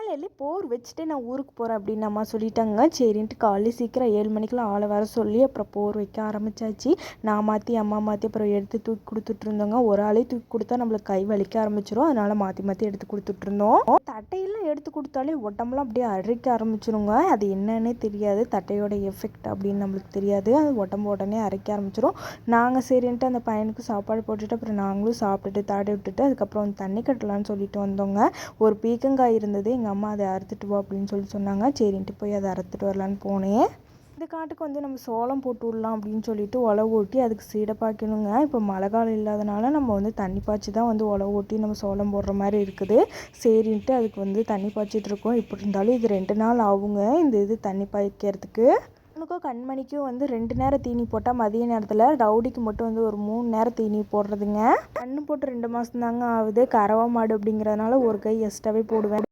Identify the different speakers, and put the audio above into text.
Speaker 1: காலையிலே போர் வச்சுட்டு நான் ஊருக்கு போகிறேன் அப்படின்னு அம்மா சொல்லிட்டாங்க. சரின்ட்டு காலையில் சீக்கிரம் 7 மணிக்கெலாம் ஆளை வர சொல்லி அப்புறம் போர் வைக்க ஆரம்பித்தாச்சு. நான் மாற்றி அம்மா மாற்றி அப்புறம் எடுத்து தூக்கி கொடுத்துட்ருந்தோங்க. ஒரு ஆளே தூக்கி கொடுத்தா நம்மளுக்கு கை வலிக்க ஆரம்பிச்சிடும். அதனால் மாற்றி மாற்றி எடுத்து கொடுத்துட்ருந்தோம். தட்டையெல்லாம் எடுத்து கொடுத்தாலே உடம்புலாம் அப்படியே அரிக்க ஆரம்பிச்சிருங்க. அது என்னன்னே தெரியாது, தட்டையோட எஃபெக்ட் அப்படின்னு நம்மளுக்கு தெரியாது. அது உடம்பு உடனே அரைக்க ஆரம்பிச்சிடும். நாங்கள் சரின்ட்டு அந்த பையனுக்கு சாப்பாடு போட்டுட்டு அப்புறம் நாங்களும் சாப்பிட்டுட்டு தாடி விட்டுட்டு அதுக்கப்புறம் வந்து தண்ணி கட்டலான்னு சொல்லிட்டு வந்தோங்க. ஒரு பீக்கங்காய் இருந்தது, எங்கள் அம்மா அதை அறுத்துட்டு வா அப்படின்னு சொல்லி சொன்னாங்க. சரின்ட்டு போய் அதை அறுத்துட்டு வரலான்னு போனேன். இந்த காட்டுக்கு வந்து நம்ம சோளம் போட்டு விடலாம் அப்படின்னு சொல்லிட்டு உழவு ஓட்டி அதுக்கு சீடை பாய்க்கணுங்க. இப்போ மழை காலம் இல்லாதனால நம்ம வந்து தண்ணி பாய்ச்சி தான் வந்து உழவு ஓட்டி நம்ம சோளம் போடுற மாதிரி இருக்குது. சரின்ட்டு அதுக்கு வந்து தண்ணி பாய்ச்சிட்டு இருக்கோம். இப்படி இருந்தாலும் இது 2 நாள் ஆகுங்க இந்த இது தண்ணி பாய்க்கிறதுக்கு. அவனுக்கும் கண்மணிக்கும் வந்து 2 நேரம் தீனி போட்டால் மதிய நேரத்தில், ரவுடிக்கு மட்டும் வந்து ஒரு 3 நேரம் தீனி போடுறதுங்க. கண்ணு போட்டு 2 மாதம் தாங்க ஆகுது. கறவை மாடு அப்படிங்கிறதுனால ஒரு கை எக்ஸ்ட்ராவே போடுவேன்.